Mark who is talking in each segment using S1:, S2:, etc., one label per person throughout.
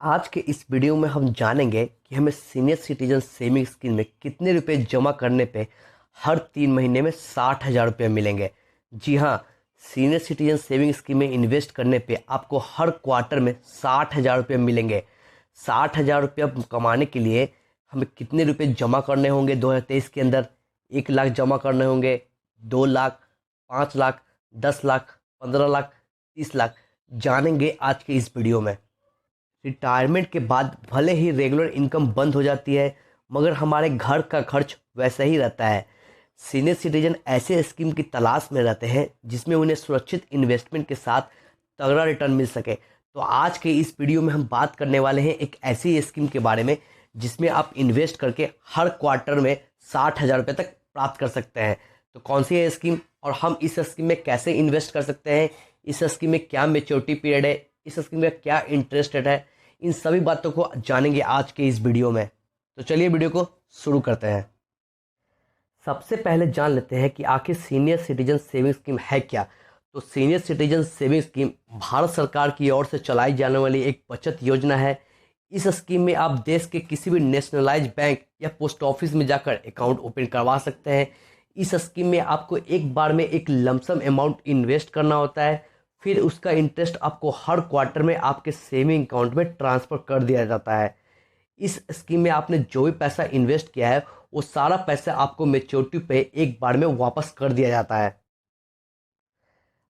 S1: आज के इस वीडियो में हम जानेंगे कि हमें सीनियर सिटीजन सेविंग स्कीम में कितने रुपए जमा करने पे हर 3 महीने में 60,000 रुपये मिलेंगे। जी हाँ, सीनियर सिटीजन सेविंग स्कीम में इन्वेस्ट करने पे आपको हर क्वार्टर में 60,000 रुपये मिलेंगे। 60,000 रुपये कमाने के लिए हमें कितने रुपए जमा करने होंगे 2023 के अंदर? 1 लाख जमा करने होंगे, 2 लाख, 5 लाख, 10 लाख, 15 लाख, 30 लाख, जानेंगे आज के इस वीडियो में। रिटायरमेंट के बाद भले ही रेगुलर इनकम बंद हो जाती है, मगर हमारे घर का खर्च वैसा ही रहता है। सीनियर सिटीजन ऐसे स्कीम की तलाश में रहते हैं जिसमें उन्हें सुरक्षित इन्वेस्टमेंट के साथ तगड़ा रिटर्न मिल सके। तो आज के इस वीडियो में हम बात करने वाले हैं एक ऐसी स्कीम के बारे में जिसमें आप इन्वेस्ट करके हर क्वार्टर में 60,000 रुपये तक प्राप्त कर सकते हैं। तो कौन सी है स्कीम और हम इस स्कीम में कैसे इन्वेस्ट कर सकते हैं, इस स्कीम में क्या मेच्योरिटी पीरियड है, इस स्कीम में क्या इंटरेस्ट रेट है, इन सभी बातों को जानेंगे आज के इस वीडियो में। तो चलिए वीडियो को शुरू करते हैं। सबसे पहले जान लेते हैं कि आखिर सीनियर सिटीजन सेविंग स्कीम है क्या। तो senior citizen saving scheme Bharat सरकार की ओर से चलाई जाने वाली एक बचत योजना है। इस स्कीम में आप देश के किसी भी नेशनलाइज बैंक या पोस्ट ऑफिस में जाकर अकाउंट ओपन करवा सकते हैं। इस स्कीम में आपको एक बार में एक लमसम अमाउंट इन्वेस्ट करना होता है, फिर उसका इंटरेस्ट आपको हर क्वार्टर में आपके सेविंग अकाउंट में ट्रांसफ़र कर दिया जाता है। इस स्कीम में आपने जो भी पैसा इन्वेस्ट किया है वो सारा पैसा आपको मैच्योरिटी पे एक बार में वापस कर दिया जाता है।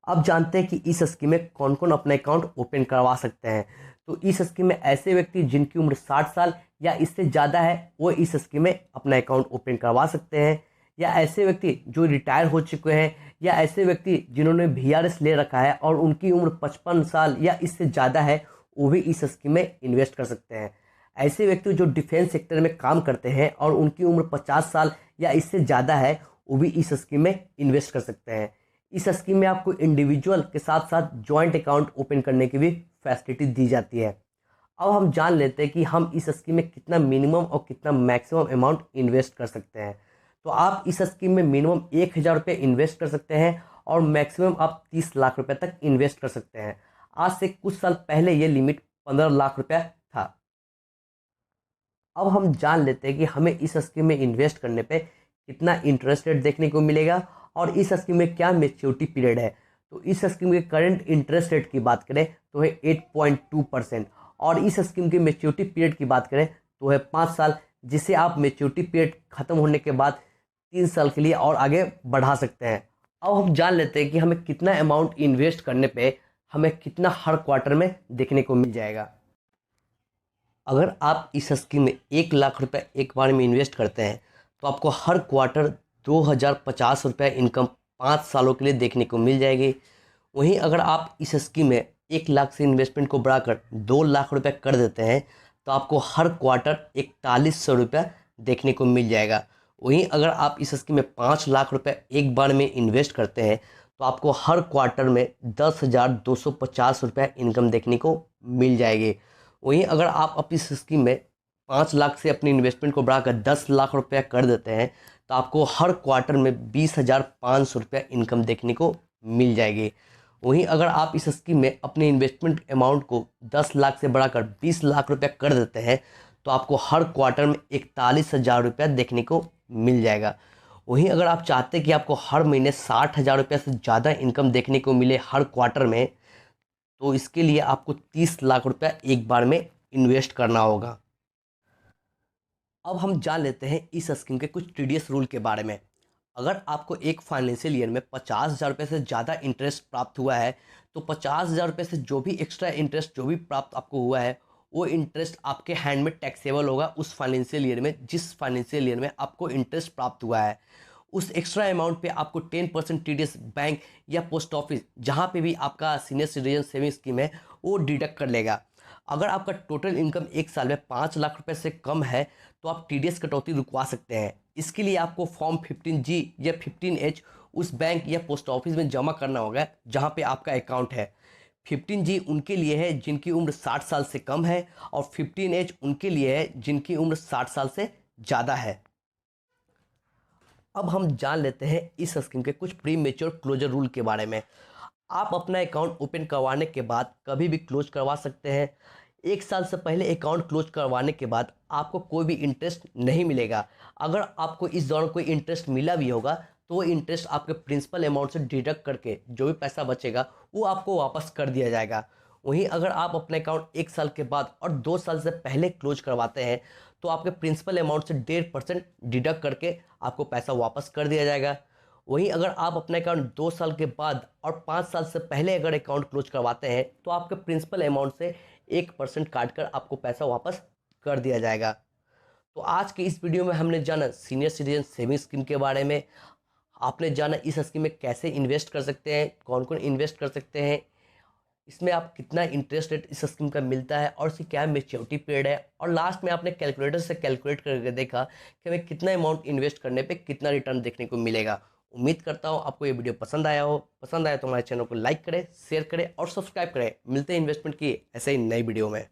S1: अब जानते हैं कि इस स्कीम में कौन कौन अपना अकाउंट ओपन करवा सकते हैं। तो इस स्कीम में ऐसे व्यक्ति जिनकी उम्र 60 साल या इससे ज़्यादा है वो इस स्कीम में अपना अकाउंट ओपन करवा सकते हैं, या ऐसे व्यक्ति जो रिटायर हो चुके हैं, या ऐसे व्यक्ति जिन्होंने VRS ले रखा है और उनकी उम्र 55 साल या इससे ज़्यादा है, वो भी इस स्कीम में इन्वेस्ट कर सकते हैं। ऐसे व्यक्ति जो डिफेंस सेक्टर में काम करते हैं और उनकी उम्र 50 साल या इससे ज़्यादा है, वो भी इस स्कीम में इन्वेस्ट कर सकते हैं। इस स्कीम में आपको इंडिविजुअल के साथ साथ जॉइंट अकाउंट ओपन करने की भी फैसिलिटी दी जाती है। अब हम जान लेते हैं कि हम इस स्कीम में कितना मिनिमम और कितना मैक्सिमम अमाउंट इन्वेस्ट कर सकते हैं। तो आप इस स्कीम में मिनिमम 1,000 रुपये इन्वेस्ट कर सकते हैं और मैक्सिमम आप 30 लाख रुपए तक इन्वेस्ट कर सकते हैं। आज से कुछ साल पहले ये लिमिट 15 लाख रुपया था। अब हम जान लेते हैं कि हमें इस स्कीम में इन्वेस्ट करने पे कितना इंटरेस्ट रेट देखने को मिलेगा और इस स्कीम में क्या मेच्योरिटी पीरियड है। तो इस स्कीम के करंट इंटरेस्ट रेट की बात करें तो है 8.2%, और इस स्कीम के मेच्योरिटी पीरियड की बात करें तो है 5 साल, जिसे आप मेच्योरिटी पीरियड खत्म होने के बाद 3 साल के लिए और आगे बढ़ा सकते हैं। अब हम जान लेते हैं कि हमें कितना अमाउंट इन्वेस्ट करने पे हमें कितना हर क्वार्टर में देखने को मिल जाएगा। अगर आप इस स्कीम में 1 लाख रुपए एक बार में इन्वेस्ट करते हैं तो आपको हर क्वार्टर 2,050 रुपये इनकम 5 सालों के लिए देखने को मिल जाएगी। वहीं अगर आप इस स्कीम में 1 लाख से इन्वेस्टमेंट को बढ़ाकर 2 लाख रुपए कर देते हैं तो आपको हर क्वार्टर 4100 रुपये देखने को मिल जाएगा। वहीं अगर आप इस स्कीम में 5 लाख रुपए एक बार में इन्वेस्ट करते हैं तो आपको हर क्वार्टर में 10,250 रुपये इनकम देखने को मिल जाएगी। वहीं अगर आप अपनी स्कीम में 5 लाख से अपनी इन्वेस्टमेंट को बढ़ाकर 10 लाख रुपया कर देते हैं तो आपको हर क्वार्टर में 20,500 रुपया इनकम देखने को मिल जाएगी। वहीं अगर आप इस स्कीम में अपने इन्वेस्टमेंट अमाउंट को 10 लाख से बढ़ाकर 20 लाख रुपया कर देते हैं तो आपको हर क्वार्टर में 41,000 रुपया देखने को मिल जाएगा। वहीं अगर आप चाहते हैं कि आपको हर महीने 60,000 रुपया से ज़्यादा इनकम देखने को मिले हर क्वार्टर में, तो इसके लिए आपको 30 लाख रुपया एक बार में इन्वेस्ट करना होगा। अब हम जान लेते हैं इस स्कीम के कुछ टीडीएस रूल के बारे में। अगर आपको एक फाइनेंशियल ईयर में 50,000 रुपये से ज़्यादा इंटरेस्ट प्राप्त हुआ है तो 50,000 रुपये से जो भी एक्स्ट्रा इंटरेस्ट जो भी प्राप्त आपको हुआ है वो इंटरेस्ट आपके हैंड में टैक्सेबल होगा उस फाइनेंशियल ईयर में, जिस फाइनेंशियल ईयर में आपको इंटरेस्ट प्राप्त हुआ है। उस एक्स्ट्रा अमाउंट पे आपको 10% टीडीएस बैंक या पोस्ट ऑफिस जहाँ पे भी आपका सीनियर सिटीजन सेविंग स्कीम है वो डिडक्ट कर लेगा। अगर आपका टोटल इनकम एक साल में 5 लाख रुपए से कम है तो आप टीडीएस कटौती रुकवा सकते हैं। इसके लिए आपको फॉर्म 15G या 15H उस बैंक या पोस्ट ऑफिस में जमा करना होगा जहाँ पे आपका अकाउंट है। 15G उनके लिए है जिनकी उम्र 60 साल से कम है और 15H उनके लिए है जिनकी उम्र 60 साल से ज़्यादा है। अब हम जान लेते हैं इस स्कीम के कुछ प्री मेच्योर क्लोजर रूल के बारे में। आप अपना अकाउंट ओपन करवाने के बाद कभी भी क्लोज करवा सकते हैं। 1 साल से पहले अकाउंट क्लोज करवाने के बाद आपको कोई भी इंटरेस्ट नहीं मिलेगा। अगर आपको इस दौरान कोई इंटरेस्ट मिला भी होगा तो वो इंटरेस्ट आपके प्रिंसिपल अमाउंट से डिडक्ट करके जो भी पैसा बचेगा वो आपको वापस कर दिया जाएगा। वहीं अगर आप अपना अकाउंट 1 साल के बाद और 2 साल से पहले क्लोज करवाते हैं तो आपके प्रिंसिपल अमाउंट से 1.5% डिडक्ट करके आपको पैसा वापस कर दिया जाएगा। वहीं अगर आप अपना अकाउंट 2 साल के बाद और 5 साल से पहले अगर अकाउंट क्लोज करवाते हैं तो आपके प्रिंसिपल अमाउंट से 1% काट कर आपको पैसा वापस कर दिया जाएगा। तो आज के इस वीडियो में हमने जाना सीनियर सिटीजन सेविंग स्कीम के बारे में। आपने जाना इस स्कीम में कैसे इन्वेस्ट कर सकते हैं, कौन कौन इन्वेस्ट कर सकते हैं, इसमें आप कितना इंटरेस्ट रेट इस स्कीम का मिलता है और इसकी क्या मैच्योरिटी पीरियड है, और लास्ट में आपने कैलकुलेटर से कैलकुलेट करके देखा कि हमें कितना अमाउंट इन्वेस्ट करने पे कितना रिटर्न देखने को मिलेगा। उम्मीद करता हूँ आपको ये वीडियो पसंद आया हो। पसंद आया तो हमारे चैनल को लाइक करें, शेयर करें और सब्सक्राइब करें। मिलते हैं इन्वेस्टमेंट की ऐसे ही नई वीडियो में।